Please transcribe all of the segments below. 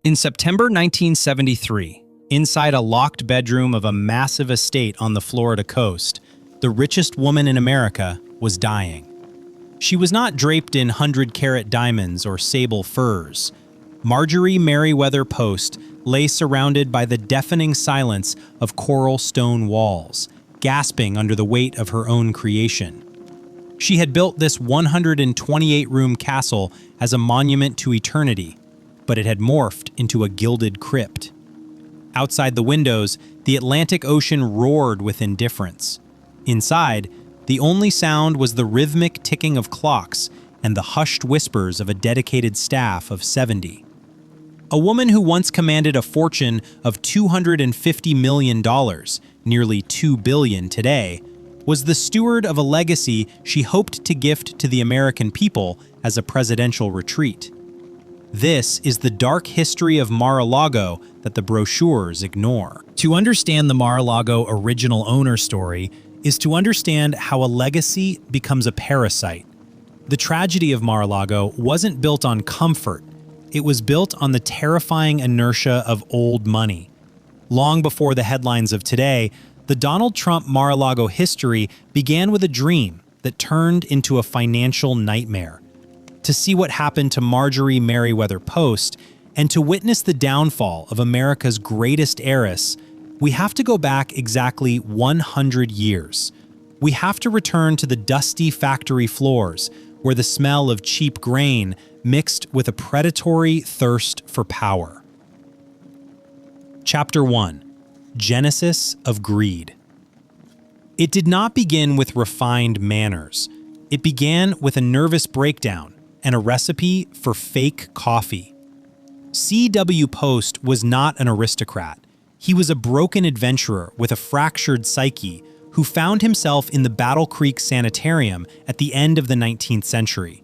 In September 1973, inside a locked bedroom of a massive estate on the Florida coast, the richest woman in America was dying. She was not draped in 100-carat diamonds or sable furs. Marjorie Merriweather Post lay surrounded by the deafening silence of coral stone walls, gasping under the weight of her own creation. She had built this 128-room castle as a monument to eternity, but it had morphed into a gilded crypt. Outside the windows, the Atlantic Ocean roared with indifference. Inside, the only sound was the rhythmic ticking of clocks and the hushed whispers of a dedicated staff of 70. A woman who once commanded a fortune of $250 million, nearly $2 billion today, was the steward of a legacy she hoped to gift to the American people as a presidential retreat. This is the dark history of Mar-a-Lago that the brochures ignore. To understand the Mar-a-Lago original owner story is to understand how a legacy becomes a parasite. The tragedy of Mar-a-Lago wasn't built on comfort. It was built on the terrifying inertia of old money. Long before the headlines of today, the Donald Trump Mar-a-Lago history began with a dream that turned into a financial nightmare. To see what happened to Marjorie Merriweather Post and to witness the downfall of America's greatest heiress, we have to go back exactly 100 years. We have to return to the dusty factory floors where the smell of cheap grain mixed with a predatory thirst for power. Chapter 1. Genesis of Greed. It did not begin with refined manners. It began with a nervous breakdown and a recipe for fake coffee. C.W. Post was not an aristocrat. He was a broken adventurer with a fractured psyche who found himself in the Battle Creek Sanitarium at the end of the 19th century.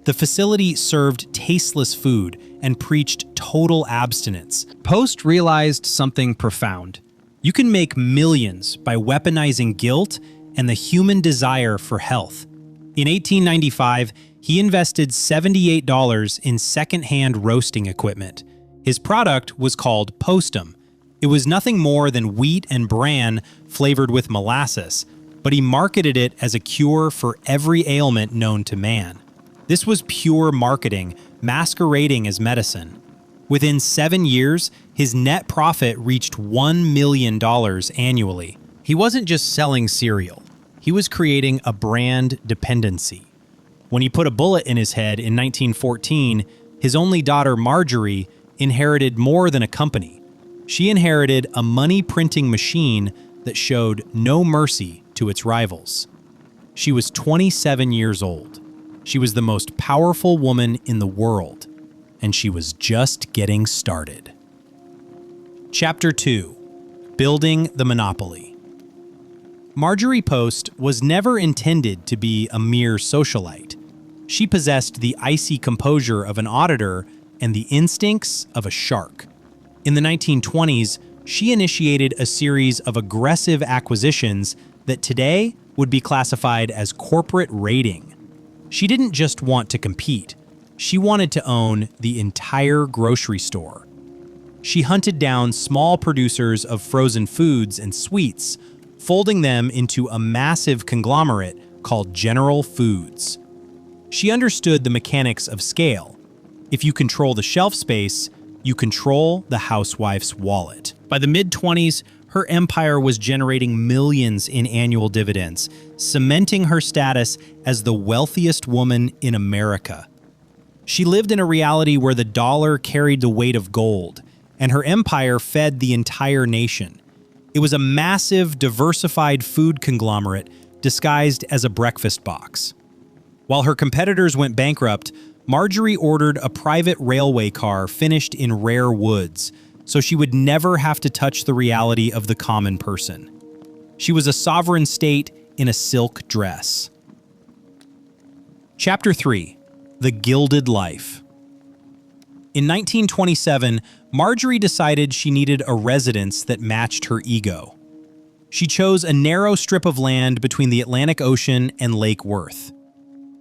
The facility served tasteless food and preached total abstinence. Post realized something profound. You can make millions by weaponizing guilt and the human desire for health. In 1895, he invested $78 in second-hand roasting equipment. His product was called Postum. It was nothing more than wheat and bran flavored with molasses, but he marketed it as a cure for every ailment known to man. This was pure marketing, masquerading as medicine. Within 7 years, his net profit reached $1 million annually. He wasn't just selling cereal. He was creating a brand dependency. When he put a bullet in his head in 1914, his only daughter Marjorie inherited more than a company. She inherited a money-printing machine that showed no mercy to its rivals. She was 27 years old. She was the most powerful woman in the world, and she was just getting started. Chapter 2. Building the Monopoly. Marjorie Post was never intended to be a mere socialite. She possessed the icy composure of an auditor and the instincts of a shark. In the 1920s, she initiated a series of aggressive acquisitions that today would be classified as corporate raiding. She didn't just want to compete. She wanted to own the entire grocery store. She hunted down small producers of frozen foods and sweets, folding them into a massive conglomerate called General Foods. She understood the mechanics of scale. If you control the shelf space, you control the housewife's wallet. By the mid-20s, her empire was generating millions in annual dividends, cementing her status as the wealthiest woman in America. She lived in a reality where the dollar carried the weight of gold, and her empire fed the entire nation. It was a massive, diversified food conglomerate disguised as a breakfast box. While her competitors went bankrupt, Marjorie ordered a private railway car finished in rare woods, so she would never have to touch the reality of the common person. She was a sovereign state in a silk dress. Chapter 3. The Gilded Life. In 1927, Marjorie decided she needed a residence that matched her ego. She chose a narrow strip of land between the Atlantic Ocean and Lake Worth.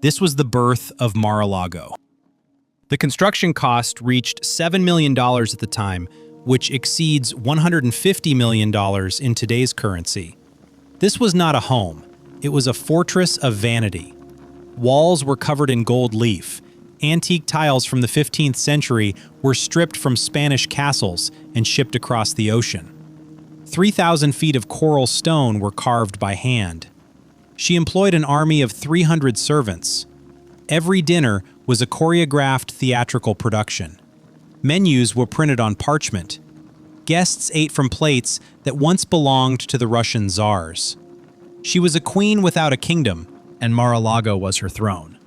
This was the birth of Mar-a-Lago. The construction cost reached $7 million at the time, which exceeds $150 million in today's currency. This was not a home. It was a fortress of vanity. Walls were covered in gold leaf. Antique tiles from the 15th century were stripped from Spanish castles and shipped across the ocean. 3,000 feet of coral stone were carved by hand. She employed an army of 300 servants. Every dinner was a choreographed theatrical production. Menus were printed on parchment. Guests ate from plates that once belonged to the Russian czars. She was a queen without a kingdom, and Mar-a-Lago was her throne.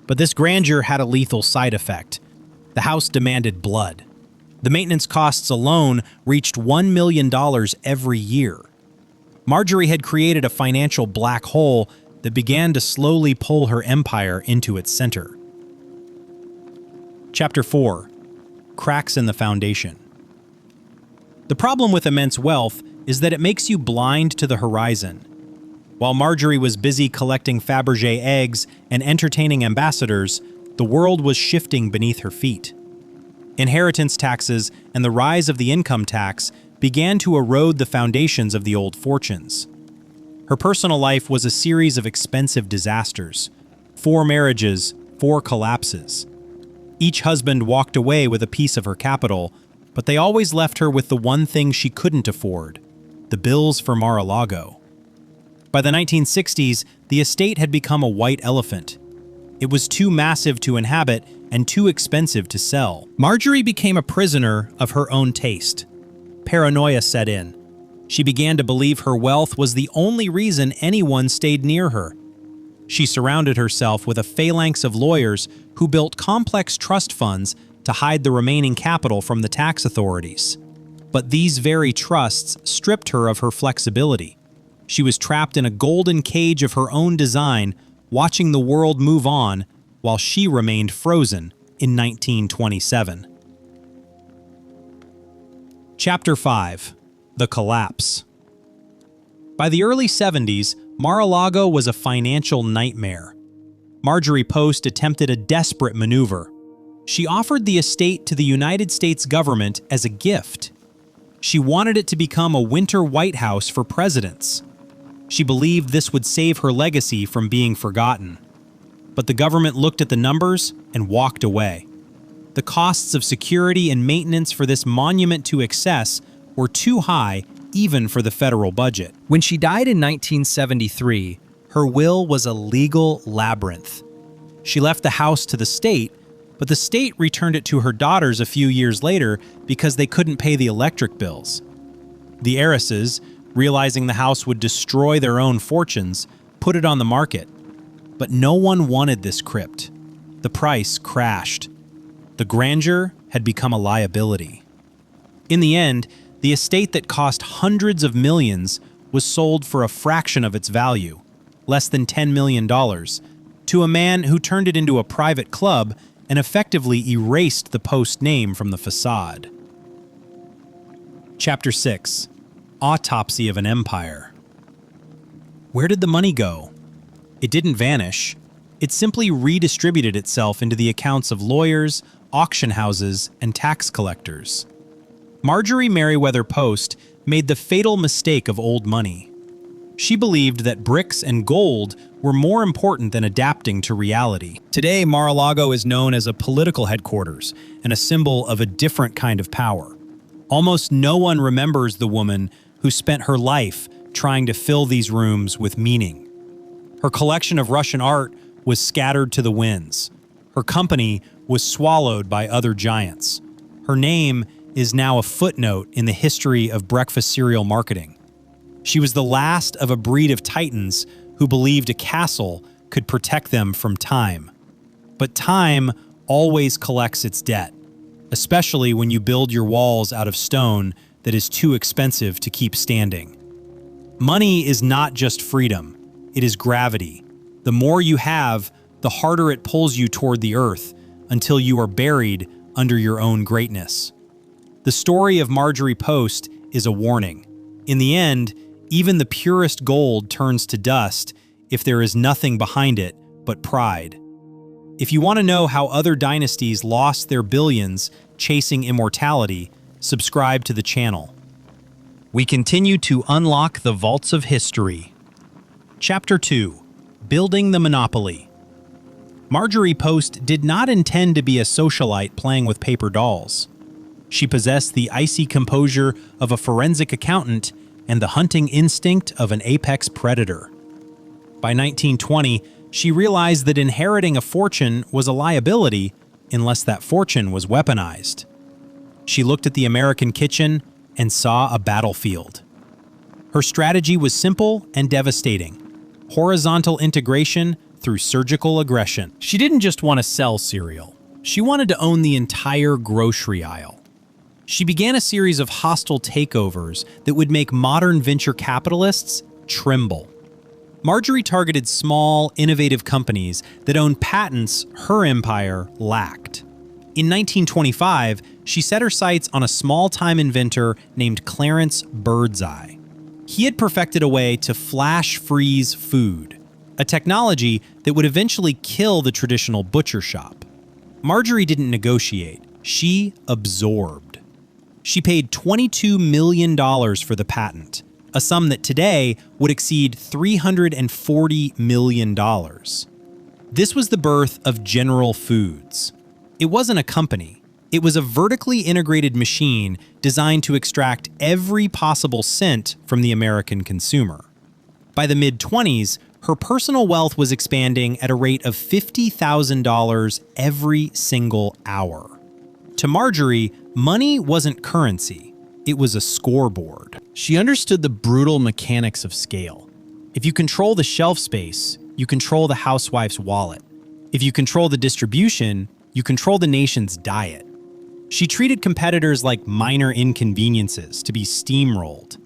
But this grandeur had a lethal side effect. The house demanded blood. The maintenance costs alone reached $1 million every year. Marjorie had created a financial black hole that began to slowly pull her empire into its center. Chapter 4. Cracks in the Foundation. The problem with immense wealth is that it makes you blind to the horizon. While Marjorie was busy collecting Fabergé eggs and entertaining ambassadors, the world was shifting beneath her feet. Inheritance taxes and the rise of the income tax began to erode the foundations of the old fortunes. Her personal life was a series of expensive disasters. 4 marriages, 4 collapses. Each husband walked away with a piece of her capital, but they always left her with the one thing she couldn't afford: the bills for Mar-a-Lago. By the 1960s, the estate had become a white elephant. It was too massive to inhabit and too expensive to sell. Marjorie became a prisoner of her own taste. Paranoia set in. She began to believe her wealth was the only reason anyone stayed near her. She surrounded herself with a phalanx of lawyers who built complex trust funds to hide the remaining capital from the tax authorities. But these very trusts stripped her of her flexibility. She was trapped in a golden cage of her own design, watching the world move on while she remained frozen in 1927. Chapter 5. The Collapse. By the early 70s, Mar-a-Lago was a financial nightmare. Marjorie Post attempted a desperate maneuver. She offered the estate to the United States government as a gift. She wanted it to become a winter White House for presidents. She believed this would save her legacy from being forgotten. But the government looked at the numbers and walked away. The costs of security and maintenance for this monument to excess were too high even for the federal budget. When she died in 1973, her will was a legal labyrinth. She left the house to the state, but the state returned it to her daughters a few years later because they couldn't pay the electric bills. The heiresses, realizing the house would destroy their own fortunes, put it on the market. But no one wanted this crypt. The price crashed. The grandeur had become a liability. In the end, the estate that cost hundreds of millions was sold for a fraction of its value, less than $10 million, to a man who turned it into a private club and effectively erased the Post name from the facade. Chapter 6. Autopsy of an Empire. Where did the money go? It didn't vanish. It simply redistributed itself into the accounts of lawyers, auction houses, and tax collectors. Marjorie Merriweather Post made the fatal mistake of old money. She believed that bricks and gold were more important than adapting to reality. Today, Mar-a-Lago is known as a political headquarters and a symbol of a different kind of power. Almost no one remembers the woman who spent her life trying to fill these rooms with meaning. Her collection of Russian art was scattered to the winds. Her company was swallowed by other giants. Her name is now a footnote in the history of breakfast cereal marketing. She was the last of a breed of titans who believed a castle could protect them from time. But time always collects its debt, especially when you build your walls out of stone that is too expensive to keep standing. Money is not just freedom, it is gravity. The more you have, the harder it pulls you toward the earth until you are buried under your own greatness. The story of Marjorie Post is a warning. In the end, even the purest gold turns to dust if there is nothing behind it but pride. If you want to know how other dynasties lost their billions chasing immortality, subscribe to the channel. We continue to unlock the vaults of history. Chapter 2: Building the Monopoly. Marjorie Post did not intend to be a socialite playing with paper dolls. She possessed the icy composure of a forensic accountant and the hunting instinct of an apex predator. By 1920, she realized that inheriting a fortune was a liability unless that fortune was weaponized. She looked at the American kitchen and saw a battlefield. Her strategy was simple and devastating: horizontal integration through surgical aggression. She didn't just want to sell cereal. She wanted to own the entire grocery aisle. She began a series of hostile takeovers that would make modern venture capitalists tremble. Marjorie targeted small, innovative companies that owned patents her empire lacked. In 1925, she set her sights on a small-time inventor named Clarence Birdseye. He had perfected a way to flash freeze food, a technology that would eventually kill the traditional butcher shop. Marjorie didn't negotiate, she absorbed. She paid $22 million for the patent, a sum that today would exceed $340 million. This was the birth of General Foods. It wasn't a company. It was a vertically integrated machine designed to extract every possible cent from the American consumer. By the mid-20s, her personal wealth was expanding at a rate of $50,000 every single hour. To Marjorie, money wasn't currency. It was a scoreboard. She understood the brutal mechanics of scale. If you control the shelf space, you control the housewife's wallet. If you control the distribution, you control the nation's diet. She treated competitors like minor inconveniences to be steamrolled.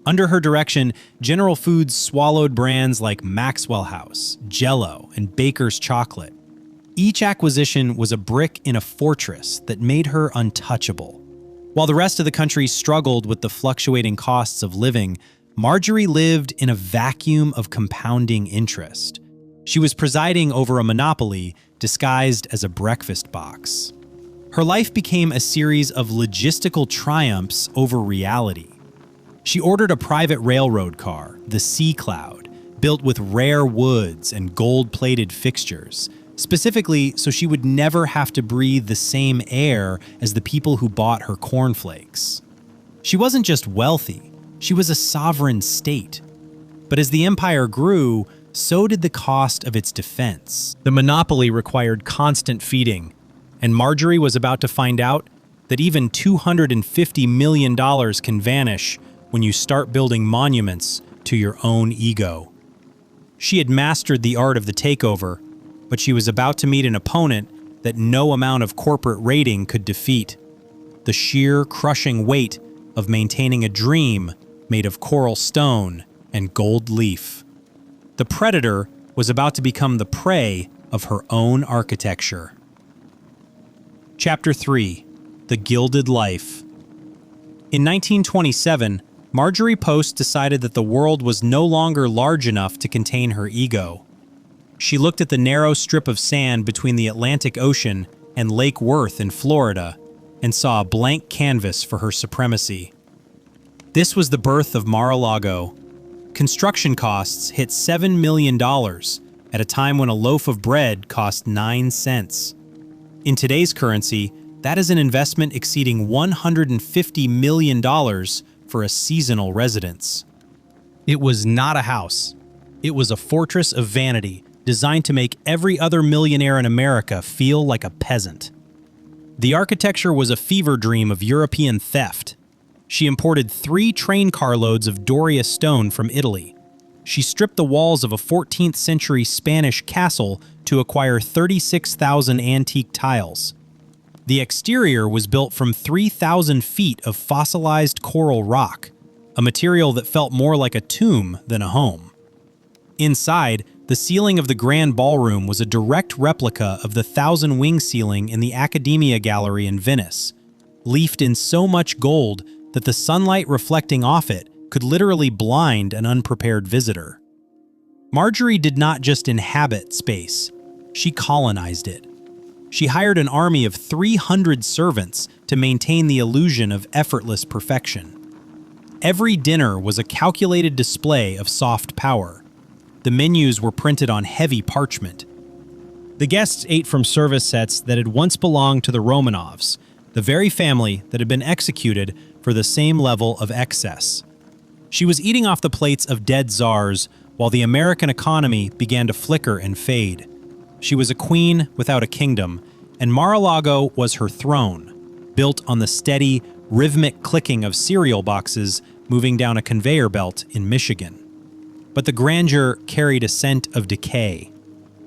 Under her direction, General Foods swallowed brands like Maxwell House, Jell-O, and Baker's Chocolate. Each acquisition was a brick in a fortress that made her untouchable. While the rest of the country struggled with the fluctuating costs of living, Marjorie lived in a vacuum of compounding interest. She was presiding over a monopoly disguised as a breakfast box. Her life became a series of logistical triumphs over reality. She ordered a private railroad car, the Sea Cloud, built with rare woods and gold-plated fixtures, specifically so she would never have to breathe the same air as the people who bought her cornflakes. She wasn't just wealthy, she was a sovereign state. But as the empire grew, so did the cost of its defense. The monopoly required constant feeding, and Marjorie was about to find out that even $250 million can vanish when you start building monuments to your own ego. She had mastered the art of the takeover, but she was about to meet an opponent that no amount of corporate rating could defeat: the sheer crushing weight of maintaining a dream made of coral stone and gold leaf. The predator was about to become the prey of her own architecture. Chapter 3: The Gilded Life. In 1927, Marjorie Post decided that the world was no longer large enough to contain her ego. She looked at the narrow strip of sand between the Atlantic Ocean and Lake Worth in Florida and saw a blank canvas for her supremacy. This was the birth of Mar-a-Lago. Construction costs hit $7 million at a time when a loaf of bread cost 9 cents. In today's currency, that is an investment exceeding $150 million for a seasonal residence. It was not a house. It was a fortress of vanity designed to make every other millionaire in America feel like a peasant. The architecture was a fever dream of European theft. She imported 3 train carloads of Doria stone from Italy. She stripped the walls of a 14th century Spanish castle to acquire 36,000 antique tiles. The exterior was built from 3,000 feet of fossilized coral rock, a material that felt more like a tomb than a home. Inside, the ceiling of the Grand Ballroom was a direct replica of the 1,000-wing ceiling in the Accademia Gallery in Venice, leafed in so much gold that the sunlight reflecting off it could literally blind an unprepared visitor. Marjorie did not just inhabit space, She colonized it. She hired an army of 300 servants to maintain the illusion of effortless perfection. Every dinner was a calculated display of soft power. The menus were printed on heavy parchment. The guests ate from service sets that had once belonged to the Romanovs, the very family that had been executed for the same level of excess. She was eating off the plates of dead czars while the American economy began to flicker and fade. She was a queen without a kingdom, and Mar-a-Lago was her throne, built on the steady, rhythmic clicking of cereal boxes moving down a conveyor belt in Michigan. But the grandeur carried a scent of decay.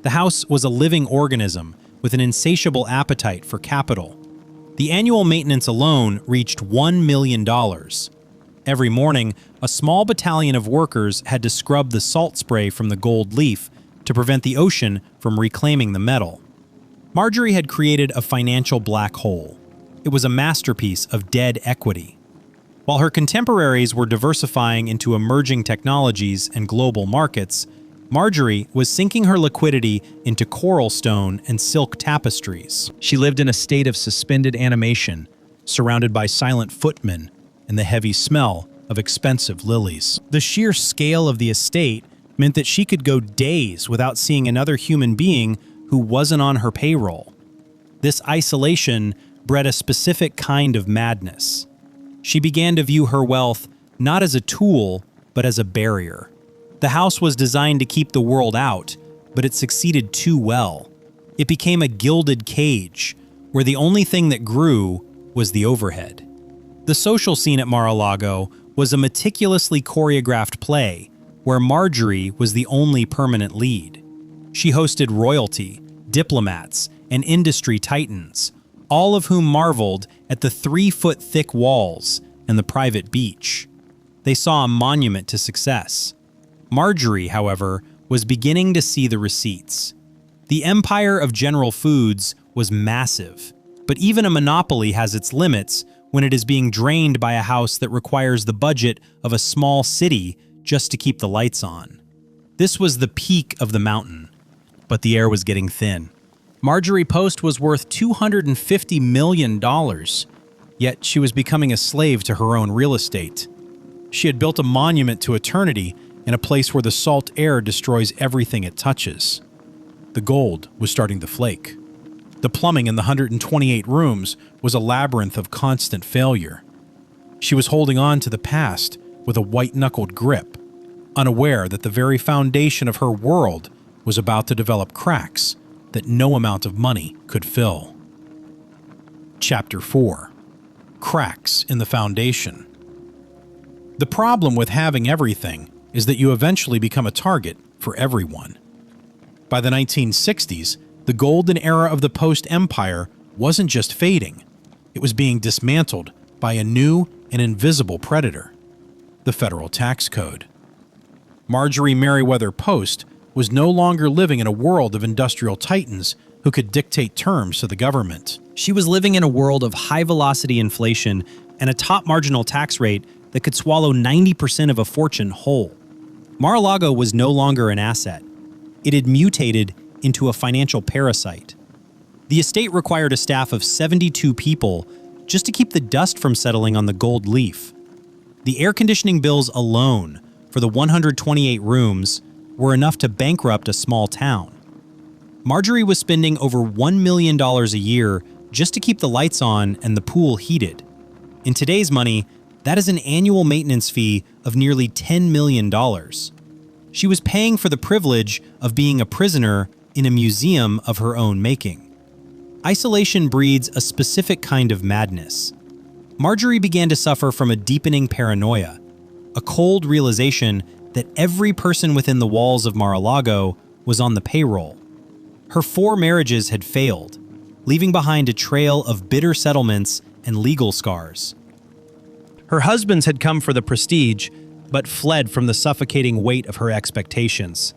The house was a living organism with an insatiable appetite for capital. The annual maintenance alone reached $1 million. Every morning, a small battalion of workers had to scrub the salt spray from the gold leaf to prevent the ocean from reclaiming the metal. Marjorie had created a financial black hole. It was a masterpiece of dead equity. While her contemporaries were diversifying into emerging technologies and global markets, Marjorie was sinking her liquidity into coral stone and silk tapestries. She lived in a state of suspended animation, surrounded by silent footmen and the heavy smell of expensive lilies. The sheer scale of the estate meant that she could go days without seeing another human being who wasn't on her payroll. This isolation bred a specific kind of madness. She began to view her wealth not as a tool, but as a barrier. The house was designed to keep the world out, but it succeeded too well. It became a gilded cage, where the only thing that grew was the overhead. The social scene at Mar-a-Lago was a meticulously choreographed play, where Marjorie was the only permanent lead. She hosted royalty, diplomats, and industry titans, all of whom marveled at the 3-foot-thick walls and the private beach. They saw a monument to success. Marjorie, however, was beginning to see the receipts. The empire of General Foods was massive, but even a monopoly has its limits when it is being drained by a house that requires the budget of a small city just to keep the lights on. This was the peak of the mountain, but the air was getting thin. Marjorie Post was worth $250 million, yet she was becoming a slave to her own real estate. She had built a monument to eternity in a place where the salt air destroys everything it touches. The gold was starting to flake. The plumbing in the 128 rooms was a labyrinth of constant failure. She was holding on to the past with a white-knuckled grip, unaware that the very foundation of her world was about to develop cracks that no amount of money could fill. Chapter 4. Cracks in the Foundation. The problem with having everything is that you eventually become a target for everyone. By the 1960s, the golden era of the Post Empire wasn't just fading, it was being dismantled by a new and invisible predator, the federal tax code. Marjorie Merriweather Post was no longer living in a world of industrial titans who could dictate terms to the government. She was living in a world of high-velocity inflation and a top marginal tax rate that could swallow 90% of a fortune whole. Mar-a-Lago was no longer an asset. It had mutated into a financial parasite. The estate required a staff of 72 people just to keep the dust from settling on the gold leaf. The air conditioning bills alone for the 128 rooms were enough to bankrupt a small town. Marjorie was spending over $1 million a year just to keep the lights on and the pool heated. In today's money, that is an annual maintenance fee of nearly $10 million. She was paying for the privilege of being a prisoner in a museum of her own making. Isolation breeds a specific kind of madness. Marjorie began to suffer from a deepening paranoia, a cold realization that every person within the walls of Mar-a-Lago was on the payroll. Her 4 marriages had failed, leaving behind a trail of bitter settlements and legal scars. Her husbands had come for the prestige, but fled from the suffocating weight of her expectations.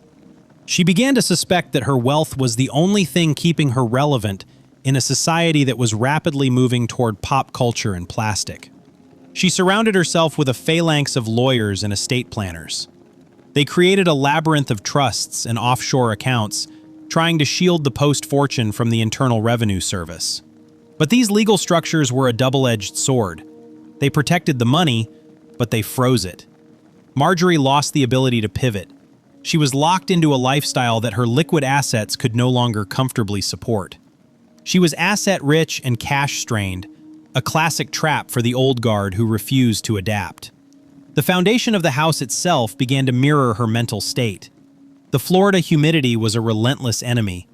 She began to suspect that her wealth was the only thing keeping her relevant in a society that was rapidly moving toward pop culture and plastic. She surrounded herself with a phalanx of lawyers and estate planners. They created a labyrinth of trusts and offshore accounts, trying to shield the Post Fortune from the Internal Revenue Service. But these legal structures were a double-edged sword. They protected the money, but they froze it. Marjorie lost the ability to pivot. She was locked into a lifestyle that her liquid assets could no longer comfortably support. She was asset-rich and cash-strained, a classic trap for the old guard who refused to adapt. The foundation of the house itself began to mirror her mental state. The Florida humidity was a relentless enemy.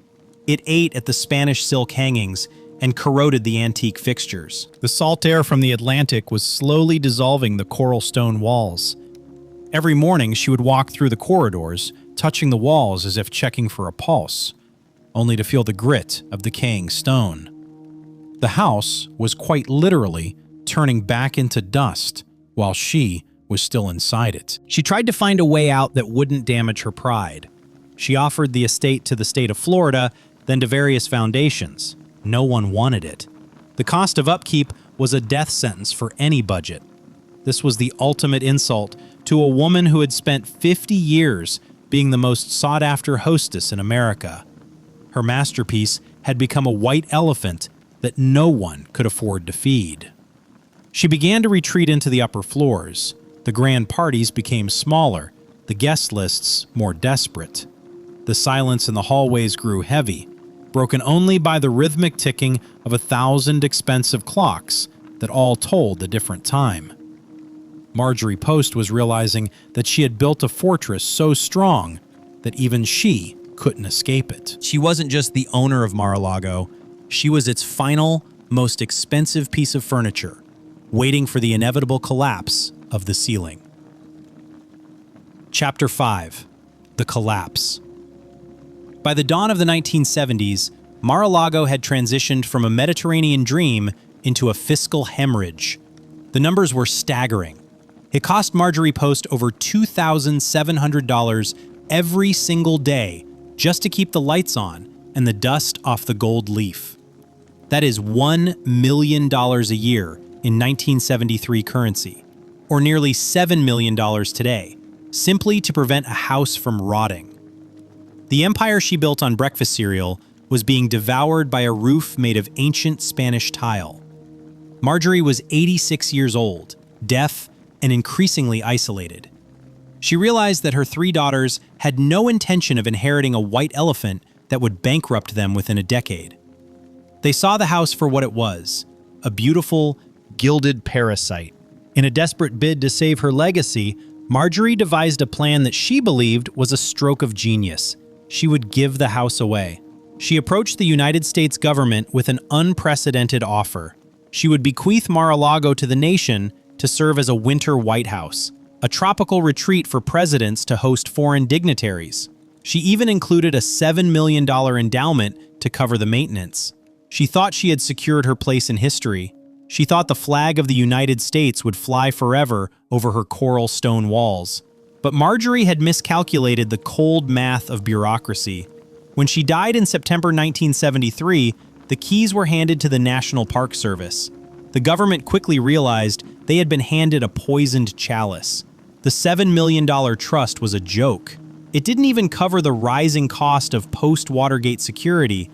It ate at the Spanish silk hangings and corroded the antique fixtures. The salt air from the Atlantic was slowly dissolving the coral stone walls. Every morning she would walk through the corridors, touching the walls as if checking for a pulse, only to feel the grit of decaying stone. The house was quite literally turning back into dust while she was still inside it. She tried to find a way out that wouldn't damage her pride. She offered the estate to the state of Florida, then to various foundations. No one wanted it. The cost of upkeep was a death sentence for any budget. This was the ultimate insult to a woman who had spent 50 years being the most sought-after hostess in America. Her masterpiece had become a white elephant that no one could afford to feed. She began to retreat into the upper floors. The grand parties became smaller, the guest lists more desperate. The silence in the hallways grew heavy, broken only by the rhythmic ticking of 1,000 expensive clocks that all told a different time. Marjorie Post was realizing that she had built a fortress so strong that even she couldn't escape it. She wasn't just the owner of Mar-a-Lago, she was its final, most expensive piece of furniture, waiting for the inevitable collapse of the ceiling. Chapter 5. The Collapse. By the dawn of the 1970s, Mar-a-Lago had transitioned from a Mediterranean dream into a fiscal hemorrhage. The numbers were staggering. It cost Marjorie Post over $2,700 every single day just to keep the lights on and the dust off the gold leaf. That is $1 million a year in 1973 currency, or nearly $7 million today, simply to prevent a house from rotting. The empire she built on breakfast cereal was being devoured by a roof made of ancient Spanish tile. Marjorie was 86 years old, deaf, and increasingly isolated. She realized that her 3 daughters had no intention of inheriting a white elephant that would bankrupt them within a decade. They saw the house for what it was, a beautiful, gilded parasite. In a desperate bid to save her legacy, Marjorie devised a plan that she believed was a stroke of genius. She would give the house away. She approached the United States government with an unprecedented offer. She would bequeath Mar-a-Lago to the nation to serve as a winter White House, a tropical retreat for presidents to host foreign dignitaries. She even included a $7 million endowment to cover the maintenance. She thought she had secured her place in history. She thought the flag of the United States would fly forever over her coral stone walls. But Marjorie had miscalculated the cold math of bureaucracy. When she died in September 1973, the keys were handed to the National Park Service. The government quickly realized they had been handed a poisoned chalice. The $7 million trust was a joke. It didn't even cover the rising cost of post-Watergate security,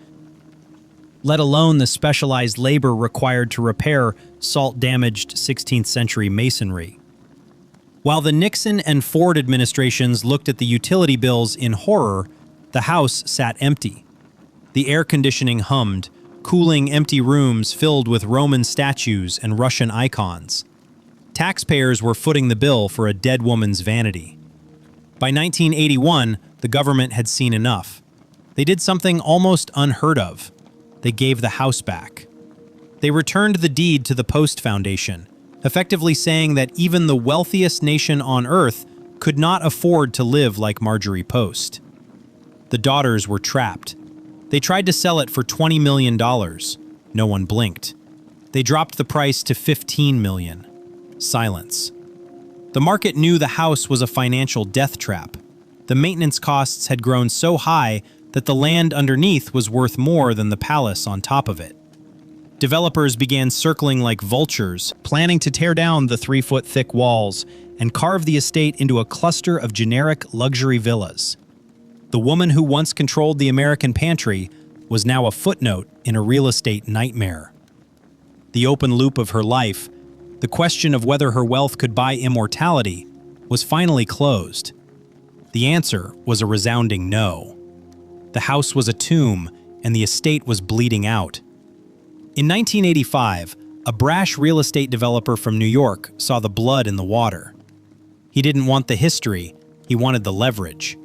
let alone the specialized labor required to repair salt-damaged 16th century masonry. While the Nixon and Ford administrations looked at the utility bills in horror, the house sat empty. The air conditioning hummed, cooling empty rooms filled with Roman statues and Russian icons. Taxpayers were footing the bill for a dead woman's vanity. By 1981, the government had seen enough. They did something almost unheard of. They gave the house back. They returned the deed to the Post Foundation, effectively saying that even the wealthiest nation on earth could not afford to live like Marjorie Post. The daughters were trapped. They tried to sell it for $20 million. No one blinked. They dropped the price to $15 million. Silence. The market knew the house was a financial death trap. The maintenance costs had grown so high that the land underneath was worth more than the palace on top of it. Developers began circling like vultures, planning to tear down the 3-foot-thick walls and carve the estate into a cluster of generic luxury villas. The woman who once controlled the American pantry was now a footnote in a real estate nightmare. The open loop of her life, the question of whether her wealth could buy immortality, was finally closed. The answer was a resounding no. The house was a tomb, and the estate was bleeding out. In 1985, a brash real estate developer from New York saw the blood in the water. He didn't want the history, he wanted the leverage.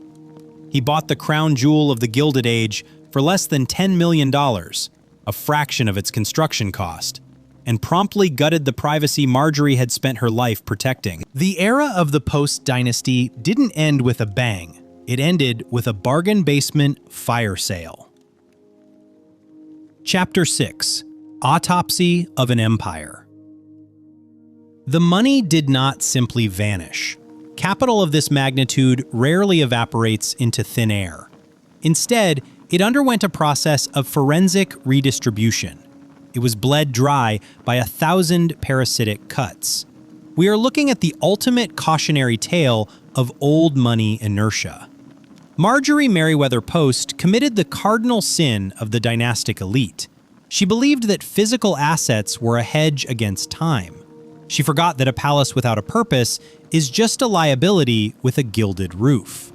He bought the crown jewel of the Gilded Age for less than $10 million, a fraction of its construction cost, and promptly gutted the privacy Marjorie had spent her life protecting. The era of the Post dynasty didn't end with a bang. It ended with a bargain basement fire sale. Chapter 6: Autopsy of an Empire. The money did not simply vanish. Capital of this magnitude rarely evaporates into thin air. Instead, it underwent a process of forensic redistribution. It was bled dry by 1,000 parasitic cuts. We are looking at the ultimate cautionary tale of old money inertia. Marjorie Merriweather Post committed the cardinal sin of the dynastic elite. She believed that physical assets were a hedge against time. She forgot that a palace without a purpose is just a liability with a gilded roof.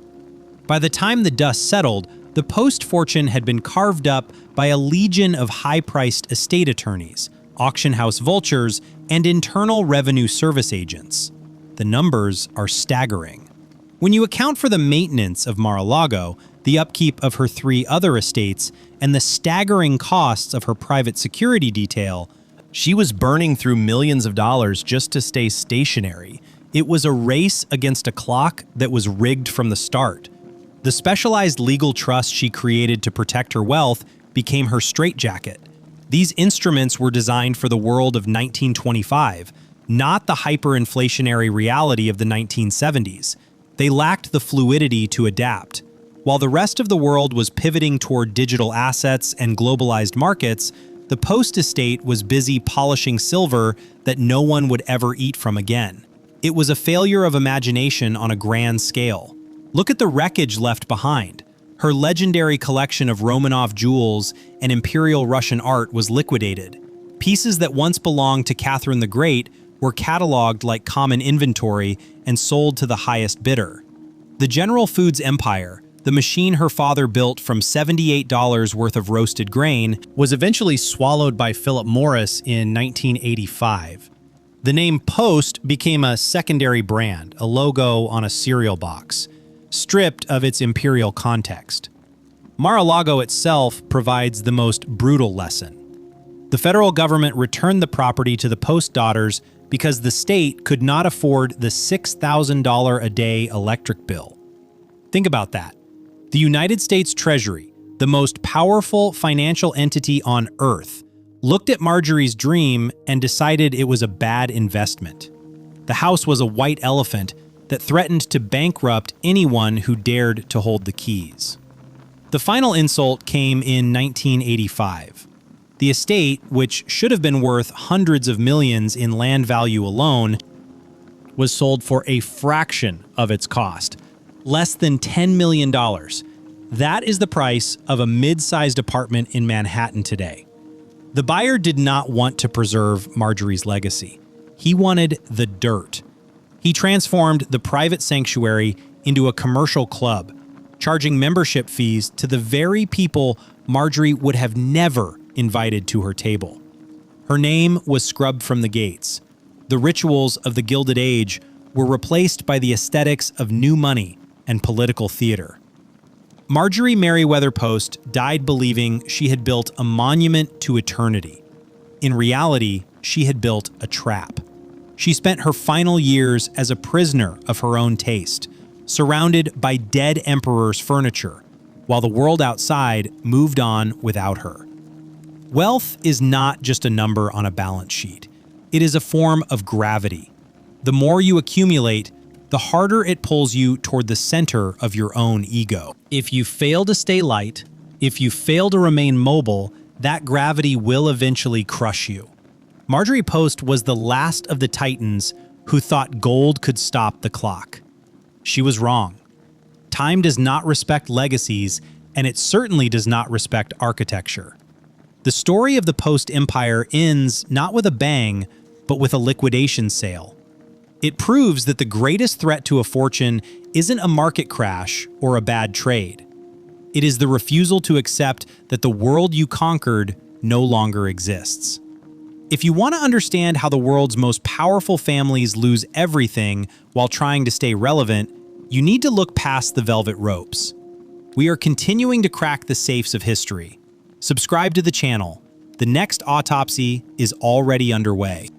By the time the dust settled, the Post fortune had been carved up by a legion of high-priced estate attorneys, auction house vultures, and internal revenue service agents. The numbers are staggering. When you account for the maintenance of Mar-a-Lago, the upkeep of her 3 other estates, and the staggering costs of her private security detail, she was burning through millions of dollars just to stay stationary. It was a race against a clock that was rigged from the start. The specialized legal trust she created to protect her wealth became her straitjacket. These instruments were designed for the world of 1925, not the hyperinflationary reality of the 1970s. They lacked the fluidity to adapt. While the rest of the world was pivoting toward digital assets and globalized markets, the Post estate was busy polishing silver that no one would ever eat from again. It was a failure of imagination on a grand scale. Look at the wreckage left behind. Her legendary collection of Romanov jewels and Imperial Russian art was liquidated. Pieces that once belonged to Catherine the Great were cataloged like common inventory and sold to the highest bidder. The General Foods empire, the machine her father built from $78 worth of roasted grain, was eventually swallowed by Philip Morris in 1985. The name Post became a secondary brand, a logo on a cereal box, stripped of its imperial context. Mar-a-Lago itself provides the most brutal lesson. The federal government returned the property to the Post daughters because the state could not afford the $6,000 a day electric bill. Think about that. The United States Treasury, the most powerful financial entity on Earth, looked at Marjorie's dream and decided it was a bad investment. The house was a white elephant that threatened to bankrupt anyone who dared to hold the keys. The final insult came in 1985. The estate, which should have been worth hundreds of millions in land value alone, was sold for a fraction of its cost, less than $10 million. That is the price of a mid-sized apartment in Manhattan today. The buyer did not want to preserve Marjorie's legacy. He wanted the dirt. He transformed the private sanctuary into a commercial club, charging membership fees to the very people Marjorie would have never invited to her table. Her name was scrubbed from the gates. The rituals of the Gilded Age were replaced by the aesthetics of new money and political theater. Marjorie Merriweather Post died believing she had built a monument to eternity. In reality, she had built a trap. She spent her final years as a prisoner of her own taste, surrounded by dead emperors' furniture, while the world outside moved on without her. Wealth is not just a number on a balance sheet. It is a form of gravity. The more you accumulate, the harder it pulls you toward the center of your own ego. If you fail to stay light, if you fail to remain mobile, that gravity will eventually crush you. Marjorie Post was the last of the titans who thought gold could stop the clock. She was wrong. Time does not respect legacies, and it certainly does not respect architecture. The story of the Post Empire ends not with a bang, but with a liquidation sale. It proves that the greatest threat to a fortune isn't a market crash or a bad trade. It is the refusal to accept that the world you conquered no longer exists. If you want to understand how the world's most powerful families lose everything while trying to stay relevant, you need to look past the velvet ropes. We are continuing to crack the safes of history. Subscribe to the channel. The next autopsy is already underway.